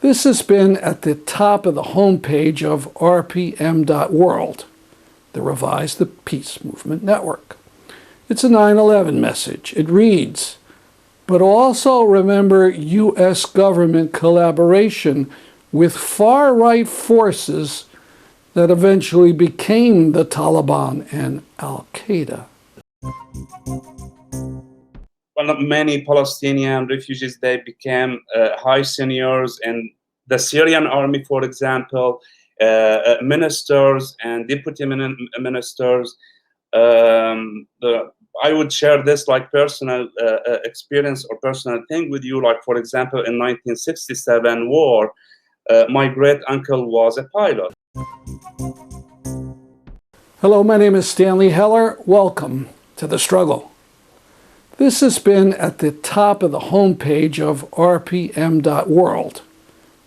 This has been at the top of the homepage of rpm.world, the Revised the Peace Movement Network. It's a 9/11 message. It reads, but also remember U.S. government collaboration with far-right forces that eventually became the Taliban and Al-Qaeda. Well, many Palestinian refugees, they became high seniors in the Syrian army, for example, ministers and deputy ministers. I would share this like personal experience or personal thing with you. Like, for example, in 1967 war, my great uncle was a pilot. Hello, my name is Stanley Heller. Welcome to The Struggle. This has been at the top of the homepage of rpm.world,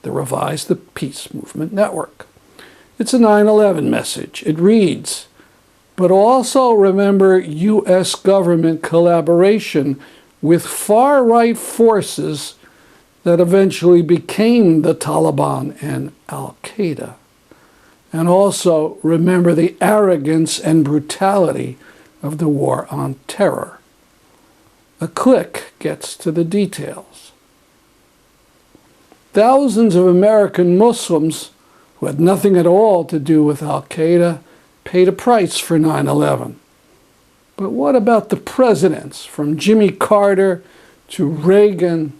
the Revised the Peace Movement Network. It's a 9/11 message. It reads, but also remember U.S. government collaboration with far-right forces that eventually became the Taliban and Al-Qaeda. And also remember the arrogance and brutality of the war on terror. A click gets to the details. Thousands of American Muslims who had nothing at all to do with Al-Qaeda paid a price for 9/11. But what about the presidents, from Jimmy Carter to Reagan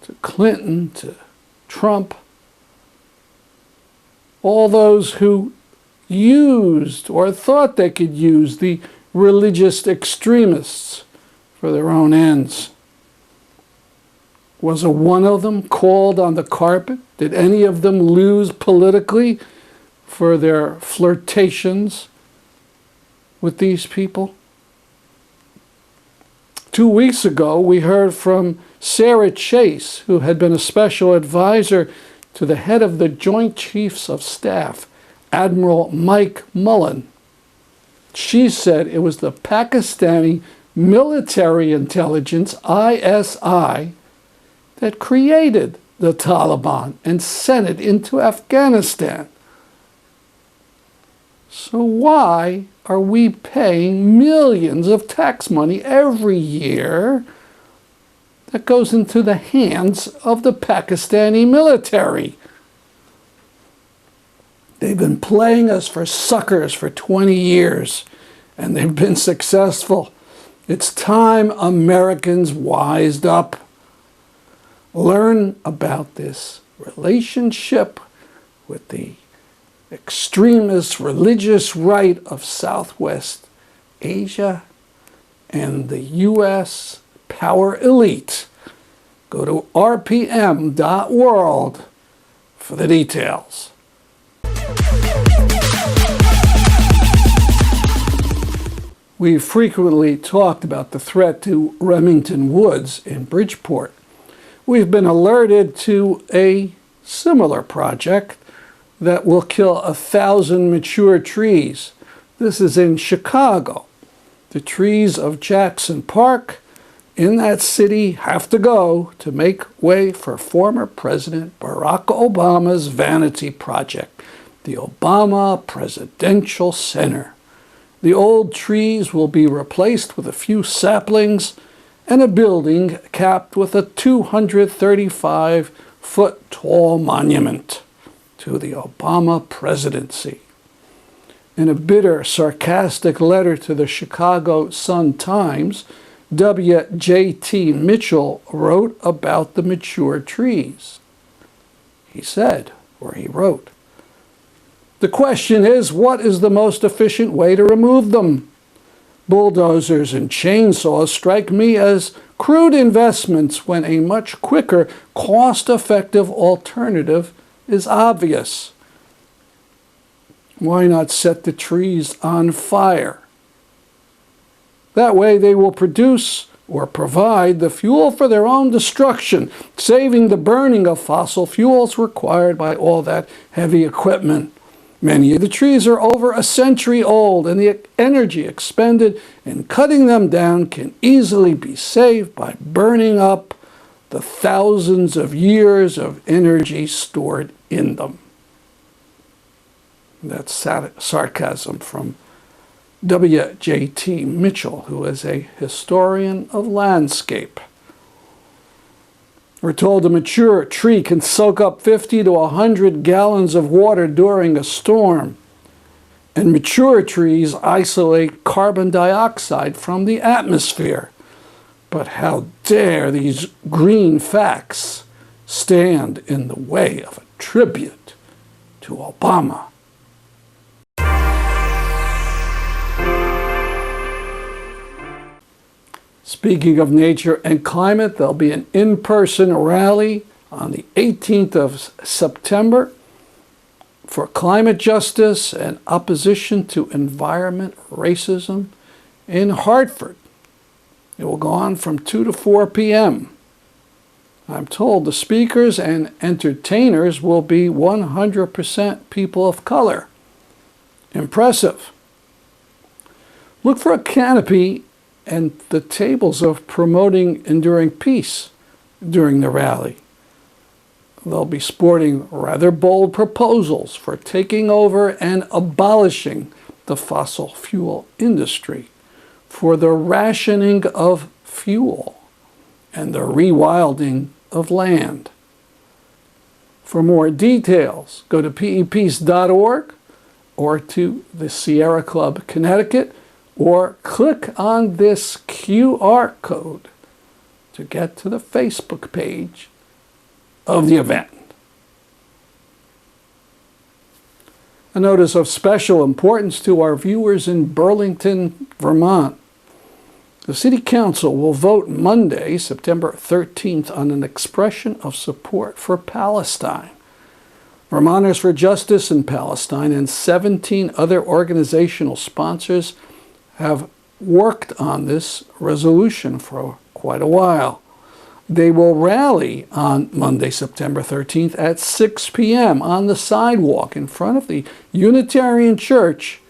to Clinton to Trump? All those who used or thought they could use the religious extremists for their own ends. Was a one of them called on the carpet? Did any of them lose politically for their flirtations with these people? 2 weeks ago, we heard from Sarah Chase, who had been a special advisor to the head of the Joint Chiefs of Staff, Admiral Mike Mullen. She said it was the Pakistani military intelligence, ISI, that created the Taliban and sent it into Afghanistan. So why are we paying millions of tax money every year that goes into the hands of the Pakistani military? They've been playing us for suckers for 20 years, and they've been successful. It's time Americans wised up. Learn about this relationship with the extremist religious right of Southwest Asia and the U.S. power elite. Go to rpm.world for the details. We've frequently talked about the threat to Remington Woods in Bridgeport. We've been alerted to a similar project that will kill 1,000 mature trees. This is in Chicago. The trees of Jackson Park in that city have to go to make way for former President Barack Obama's vanity project, the Obama Presidential Center. The old trees will be replaced with a few saplings and a building capped with a 235-foot-tall monument to the Obama presidency. In a bitter, sarcastic letter to the Chicago Sun-Times, W.J.T. Mitchell wrote about the mature trees. He said, or he wrote, "The question is, what is the most efficient way to remove them? Bulldozers and chainsaws strike me as crude investments when a much quicker, cost-effective alternative is obvious. Why not set the trees on fire? That way they will produce or provide the fuel for their own destruction, saving the burning of fossil fuels required by all that heavy equipment. Many of the trees are over a century old, and the energy expended in cutting them down can easily be saved by burning up the thousands of years of energy stored in them. That's sarcasm from W.J.T. Mitchell, who is a historian of landscape. We're told a mature tree can soak up 50 to 100 gallons of water during a storm. And mature trees isolate carbon dioxide from the atmosphere. But how dare these green facts stand in the way of a tribute to Obama? Speaking of nature and climate, there'll be an in-person rally on the 18th of September for climate justice and opposition to environment racism in Hartford. It will go on from 2 to 4 p.m. I'm told the speakers and entertainers will be 100% people of color. Impressive. Look for a canopy and the tables of promoting enduring peace during the rally. They'll be sporting rather bold proposals for taking over and abolishing the fossil fuel industry, for the rationing of fuel, and the rewilding of land. For more details, go to peace.org or to the Sierra Club Connecticut, or click on this QR code to get to the Facebook page of the event. A notice of special importance to our viewers in Burlington, Vermont. The City Council will vote Monday, September 13th, on an expression of support for Palestine. Vermonters for Justice in Palestine and 17 other organizational sponsors have worked on this resolution for quite a while. They will rally on Monday, September 13th at 6 p.m. on the sidewalk in front of the Unitarian Church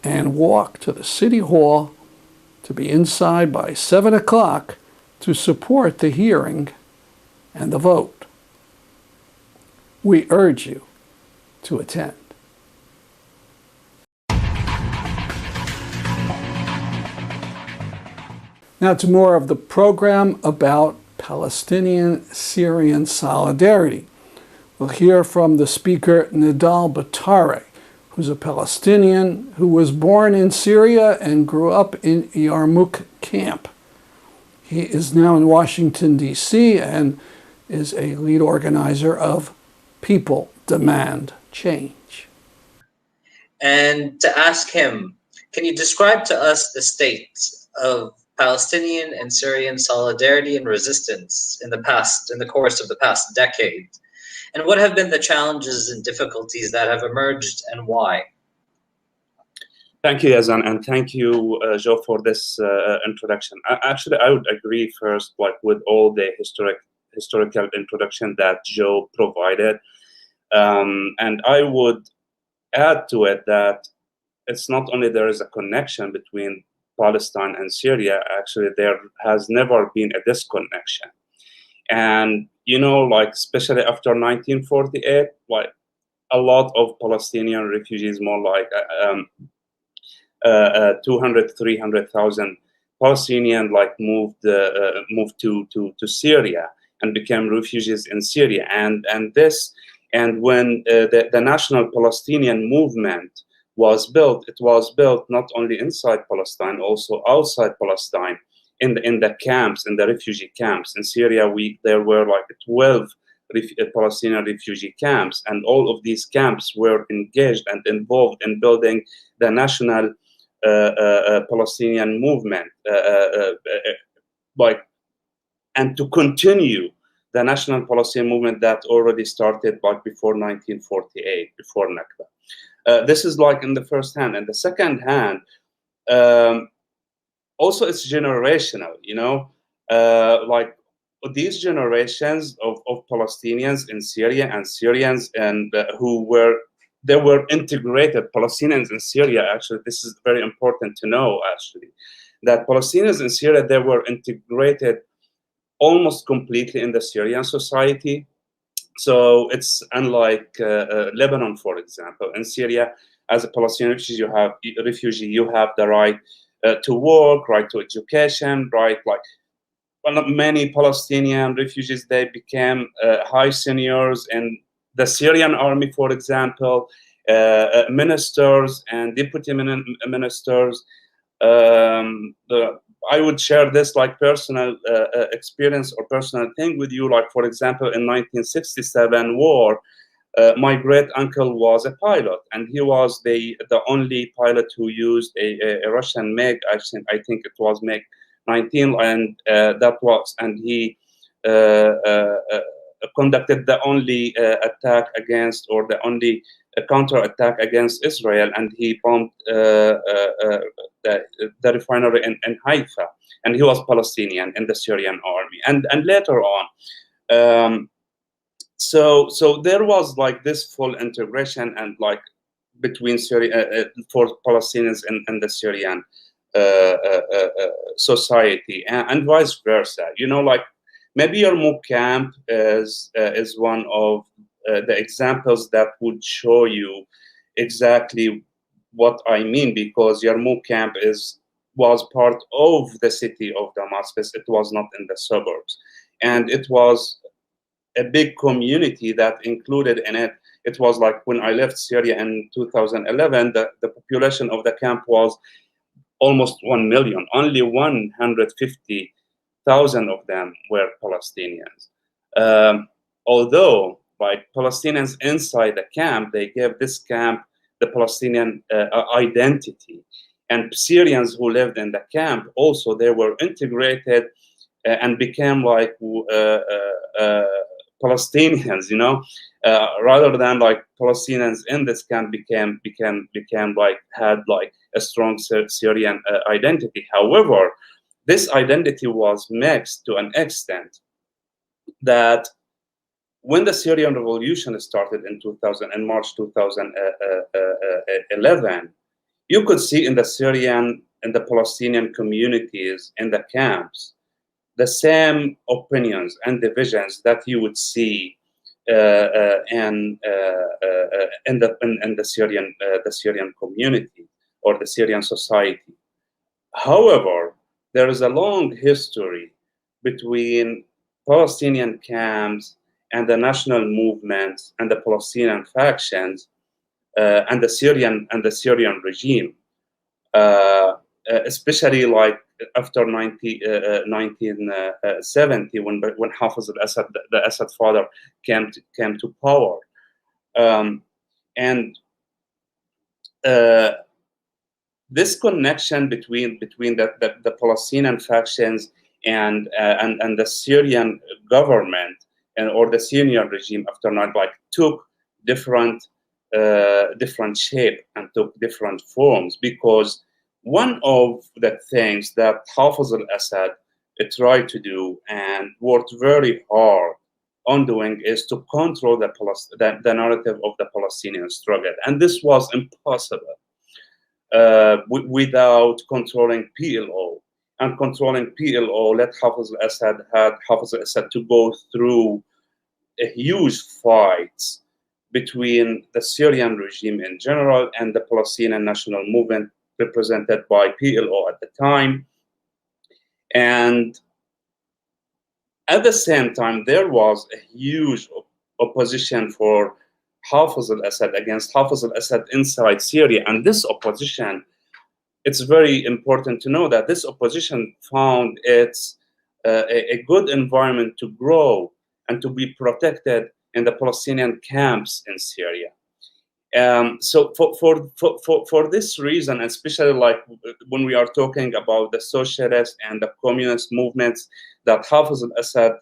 and walk to the City Hall to be inside by 7 o'clock to support the hearing and the vote. We urge you to attend. Now to more of the program about Palestinian-Syrian solidarity. We'll hear from the speaker Nidal Betare, who's a Palestinian who was born in Syria and grew up in Yarmouk camp. He is now in Washington, D.C., and is a lead organizer of People Demand Change. And to ask him, can you describe to us the state of Palestinian and Syrian solidarity and resistance in the course of the past decade? And what have been the challenges and difficulties that have emerged, and why? Thank you, Yazan, and thank you, Joe, for this introduction. Actually, I would agree first, with all the historical introduction that Joe provided, and I would add to it that it's not only there is a connection between Palestine and Syria. Actually, there has never been a disconnection, and especially after 1948, a lot of Palestinian refugees, more like 200,000-300,000 Palestinian, moved to Syria and became refugees in Syria, and when the national Palestinian movement was built, it was built not only inside Palestine, also outside Palestine, in the camps, in the refugee camps. In Syria, there were 12 Palestinian refugee camps, and all of these camps were engaged and involved in building the national Palestinian movement, and to continue the national Palestinian movement that already started before 1948, before Nakba. This is in the first hand. And the second hand, also it's generational, these generations of Palestinians in Syria and Syrians, and they were integrated Palestinians in Syria. Actually, this is very important to know, actually, that Palestinians in Syria, they were integrated almost completely in the Syrian society. So it's unlike Lebanon, for example. In Syria, as a Palestinian refugee, you have the right to work, right to education, right, like, well, not many Palestinian refugees, they became high seniors in the Syrian army, for example, ministers and deputy ministers. I would share this like personal experience or personal thing with you. Like, for example, in 1967 war, my great uncle was a pilot, and he was the only pilot who used a Russian MiG. I think it was MiG 19, and he conducted the only attack against, or the only counter attack against Israel, and he bombed the refinery in Haifa, and he was Palestinian in the Syrian army, and later on. So there was like this full integration and like between Syria for Palestinians and the Syrian society, and vice versa. You know, like maybe Yarmouk camp is one of the examples that would show you exactly what I mean, because Yarmouk camp was part of the city of Damascus. It was not in the suburbs, and it was a big community that included in it. It was like when I left Syria in 2011, the population of the camp was almost 1 million. Only 150,000 of them were Palestinians. Although, like, Palestinians inside the camp, they gave this camp the Palestinian identity. And Syrians who lived in the camp also, they were integrated and became like Palestinians, you know, rather than like Palestinians in this camp became like, had like a strong Syrian identity. However, this identity was mixed to an extent that when the Syrian revolution started in March 2011, you could see in the Syrian and the Palestinian communities in the camps the same opinions and divisions that you would see in the Syrian community or the Syrian society. However, there is a long history between Palestinian camps and the national movements and the Palestinian factions and the Syrian regime, especially like after 1970, when Hafez al-Assad, the Assad father, came to power, and this connection between the Palestinian factions and the Syrian government or the Syrian regime after night, like, took different shape and took different forms, because one of the things that Hafez al-Assad tried to do and worked very hard on doing is to control the narrative of the Palestinian struggle, and this was impossible without controlling PLO. And controlling PLO led Hafez al-Assad to go through a huge fights between the Syrian regime in general and the Palestinian national movement represented by PLO at the time. And at the same time, there was a huge opposition for Hafez al-Assad against Hafez al-Assad inside Syria. And this opposition, it's very important to know that this opposition found it's a good environment to grow and to be protected in the Palestinian camps in Syria. So for this reason, especially like when we are talking about the socialist and the communist movements that Hafez al-Assad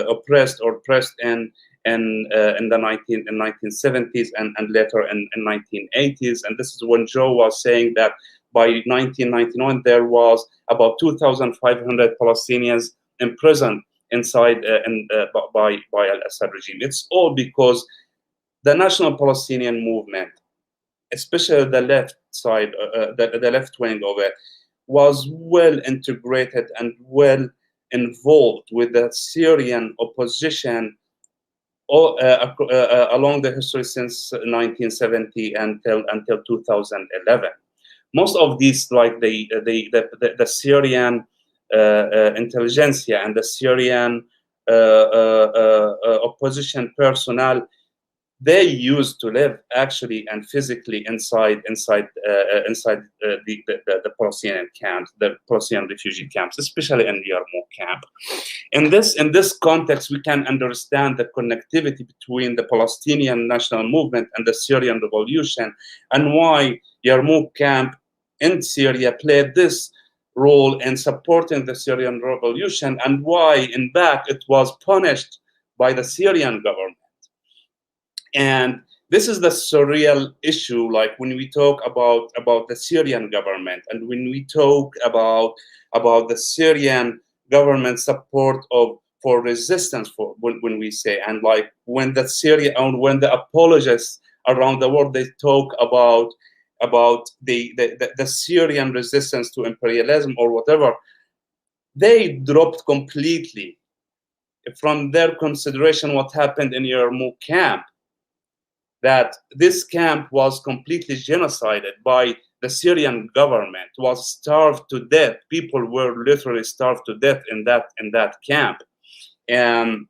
oppressed or pressed in the 1970s and later in 1980s, and this is when Joe was saying that by 1991 there was about 2,500 Palestinians imprisoned inside by al-Assad regime. It's all because the National Palestinian Movement, especially the left side, the left wing of it, was well integrated and well involved with the Syrian opposition along the history since 1970 until 2011. Most of these, like the Syrian intelligentsia and the Syrian opposition personnel, they used to live actually and physically inside the Palestinian camps, the Palestinian refugee camps, especially in Yarmouk camp. In this context, we can understand the connectivity between the Palestinian national movement and the Syrian revolution, and why Yarmouk camp in Syria played this role in supporting the Syrian revolution, and why, in fact, it was punished by the Syrian government. And this is the surreal issue, like when we talk about the Syrian government, and when we talk about the Syrian government support for resistance, for when we say, and like when the Syria and when the apologists around the world, they talk about the Syrian resistance to imperialism or whatever, they dropped completely from their consideration what happened in Yarmouk camp, that this camp was completely genocided by the Syrian government, was starved to death. People were literally starved to death in that camp, and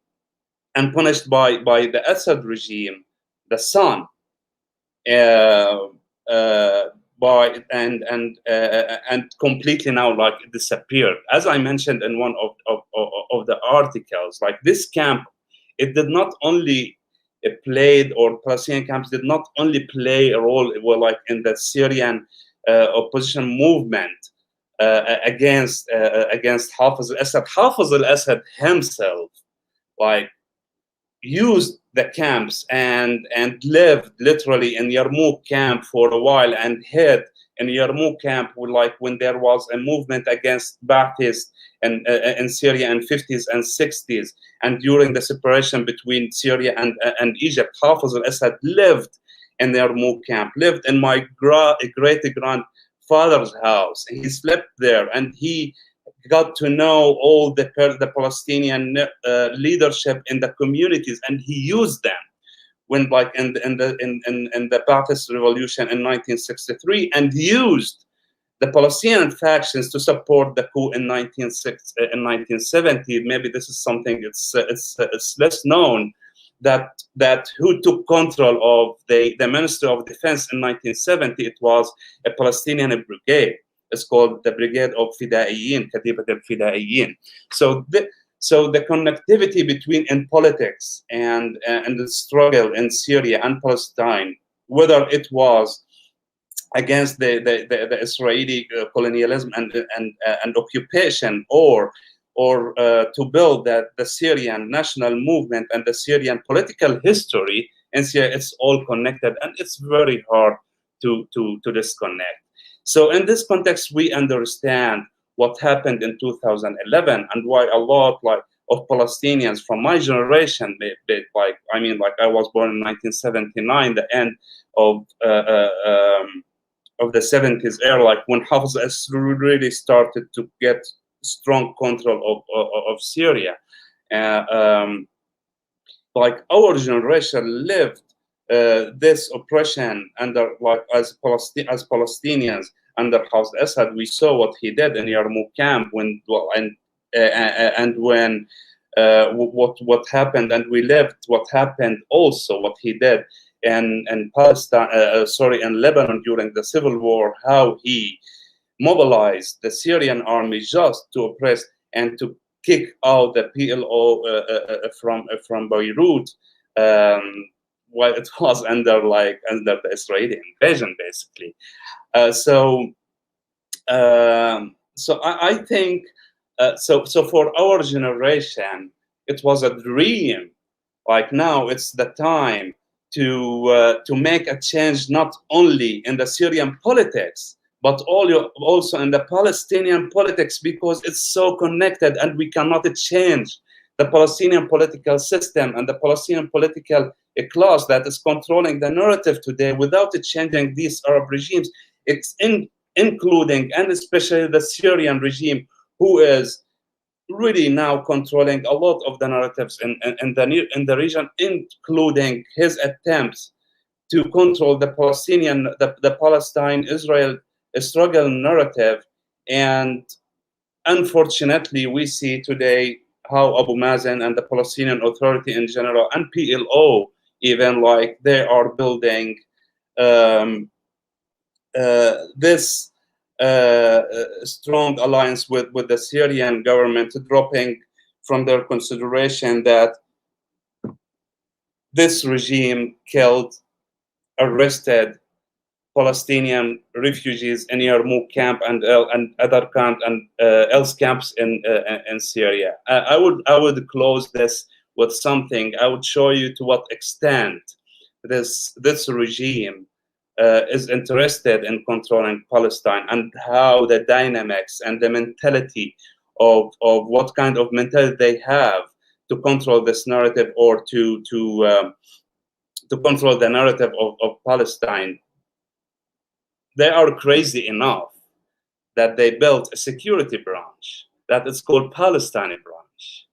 punished by the Assad regime, the son, and completely now like disappeared. As I mentioned in one of the articles, like this camp, it did not only played, or Palestinian camps did not only play a role, well, like in the Syrian opposition movement against Hafiz al-Assad. Hafiz al-Assad himself, like, used the camps and lived literally in Yarmouk camp for a while, and hid in Yarmouk camp when there was a movement against Ba'athist in Syria in 50s and 60s, and during the separation between Syria and Egypt. Hafiz al-Assad lived in the Yarmouk camp, lived in my great-grandfather's house. He slept there, and he got to know all the Palestinian leadership in the communities, and he used them when, like, in the Ba'athist revolution in 1963, and used the Palestinian factions to support the coup in 1970. Maybe this is something it's less known, that who took control of the Ministry of Defense in 1970. It was a Palestinian brigade. It's called the Brigade of Fidaiyin, Katibat al-Fidaiyin. So the connectivity between in politics and the struggle in Syria and Palestine, whether it was against the Israeli colonialism and occupation, or to build the Syrian national movement and the Syrian political history in Syria, it's all connected, and it's very hard to disconnect. So in this context, we understand what happened in 2011, and why a lot of Palestinians from my generation, I was born in 1979, the end of the 70s era, like when Hafiz really started to get strong control of Syria. Like our generation lived this oppression under, like, as Palestinians under Hafiz Assad. We saw what he did in Yarmouk camp when what happened, and we lived what happened also, what he did in Palestine, in Lebanon during the civil war, how he mobilized the Syrian army just to oppress and to kick out the PLO from Beirut, while it was under the Israeli invasion, basically. So I think so for our generation, it was a dream. Like, now it's the time to make a change, not only in the Syrian politics, but also in the Palestinian politics, because it's so connected, and we cannot change the Palestinian political system and the Palestinian political class that is controlling the narrative today without changing these Arab regimes. It's including and especially the Syrian regime, who is really now controlling a lot of the narratives in the region, including his attempts to control the the Palestine-Israel struggle narrative. And unfortunately, we see today how Abu Mazen and the Palestinian Authority in general, and PLO even, like, they are building this strong alliance with the Syrian government, dropping from their consideration that this regime killed, arrested Palestinian refugees in Yarmouk camp and other camp and else camps in Syria. I would close this with something. I would show you to what extent this regime is interested in controlling Palestine, and how the dynamics and the mentality of what kind of mentality they have to control this narrative, or to control the narrative of Palestine. They are crazy enough that they built a security branch that is called Palestinian branch.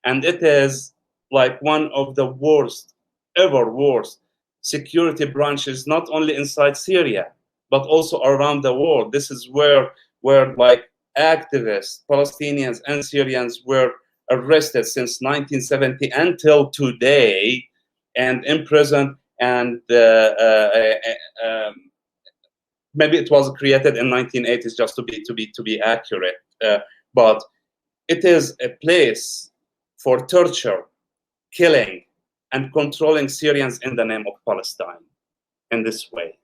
And it is like one of the worst security branches, not only inside Syria, but also around the world. This is where like activists, Palestinians and Syrians, were arrested since 1970 until today, and imprisoned, and maybe it was created in 1980s, just to be accurate, but it is a place for torture, killing, and controlling Syrians in the name of Palestine in this way.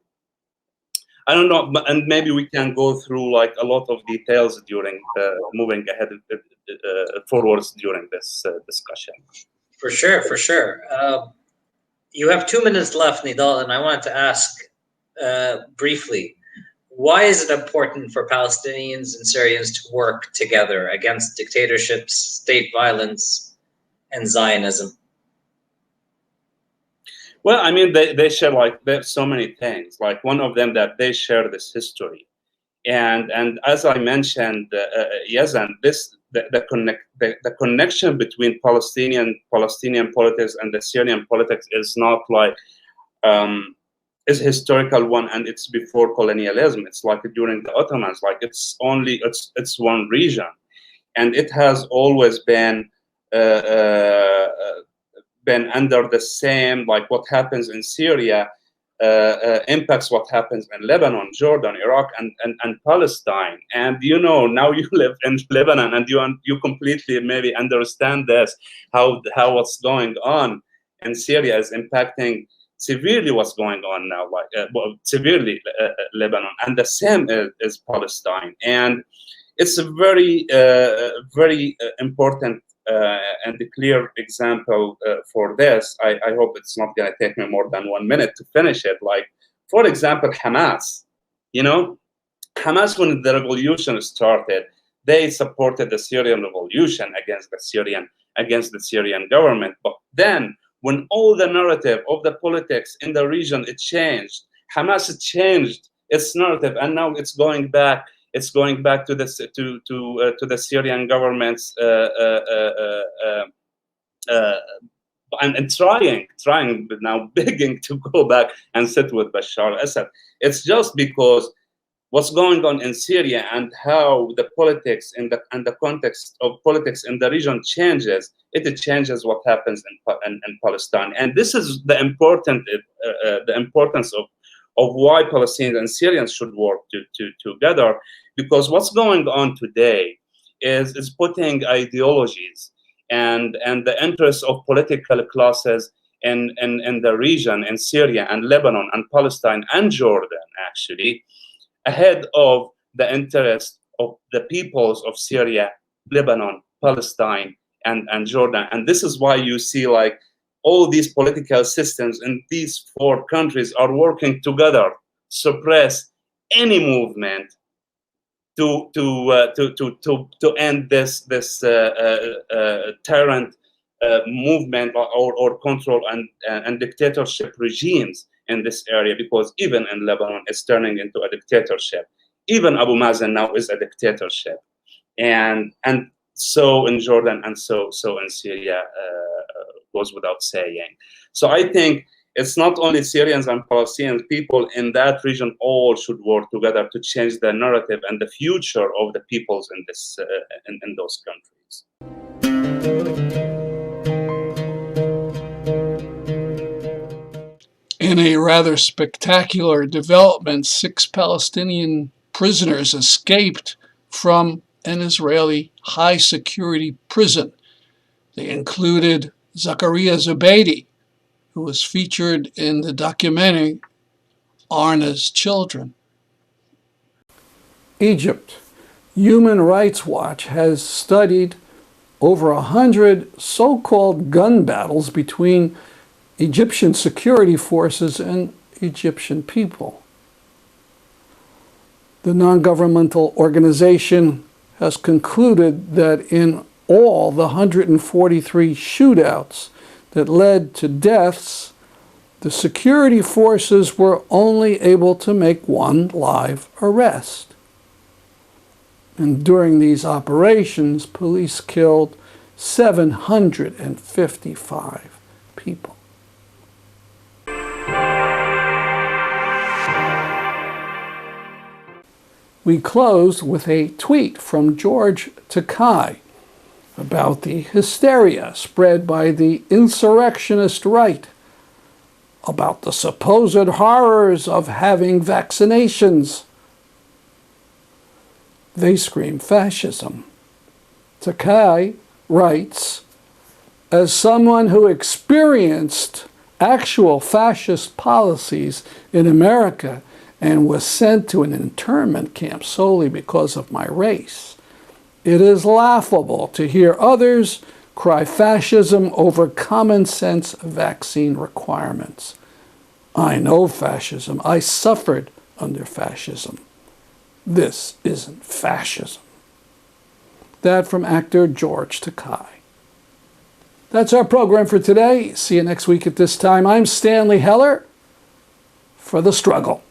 I don't know, and maybe we can go through like a lot of details during moving ahead forwards during this discussion. For sure, for sure. You have 2 minutes left, Nidal, and I wanted to ask briefly, why is it important for Palestinians and Syrians to work together against dictatorships, state violence, and Zionism? Well, I mean, they share, like, there's so many things. Like, one of them, that they share this history, and as I mentioned, Yazan, the connection between Palestinian politics and the Syrian politics is not like is a historical one, and it's before colonialism. It's like during the Ottomans. Like, it's one region, and it has always been under the same, like, what happens in Syria impacts what happens in Lebanon, Jordan, Iraq, and Palestine. And now you live in Lebanon, and you completely maybe understand this, how what's going on in Syria is impacting severely what's going on now, like severely Lebanon, and the same is Palestine. And it's a very very important and a clear example for this. I hope it's not going to take me more than 1 minute to finish it. Like, for example, Hamas. Hamas, when the revolution started, they supported the Syrian revolution against the Syrian government. But then, when all the narrative of the politics in the region, it changed, Hamas changed its narrative, and now it's going back. It's going back to the Syrian government's and trying now, begging to go back and sit with Bashar al-Assad. It's just because what's going on in Syria and how the politics and the context of politics in the region changes. It changes what happens in Palestine, and this is the importance of why Palestinians and Syrians should work together. Because what's going on today is putting ideologies and the interests of political classes in the region, in Syria and Lebanon and Palestine and Jordan, actually, ahead of the interest of the peoples of Syria, Lebanon, Palestine, and Jordan. And this is why you see, like, all these political systems in these 4 countries are working together, suppress any movement to end this tyrant movement or control and dictatorship regimes in this area. Because even in Lebanon, it's turning into a dictatorship. Even Abu Mazen now is a dictatorship, and so in Jordan and so in Syria goes without saying. So I think it's not only Syrians and Palestinians, people in that region all should work together to change the narrative and the future of the peoples in this in those countries. In a rather spectacular development, 6 Palestinian prisoners escaped from an Israeli high-security prison. They included Zakaria Zubeidi, who was featured in the documentary Arna's Children. Egypt. Human Rights Watch has studied over 100 so-called gun battles between Egyptian security forces and Egyptian people. The non-governmental organization has concluded that in all the 143 shootouts that led to deaths, the security forces were only able to make 1 live arrest. And during these operations, police killed 755 people. We close with a tweet from George Takei about the hysteria spread by the Insurrectionist Right about the supposed horrors of having vaccinations. They scream fascism. Takei writes, as someone who experienced actual fascist policies in America and was sent to an internment camp solely because of my race, it is laughable to hear others cry fascism over common sense vaccine requirements. I know fascism. I suffered under fascism. This isn't fascism. That from actor George Takei. That's our program for today. See you next week at this time. I'm Stanley Heller for The Struggle.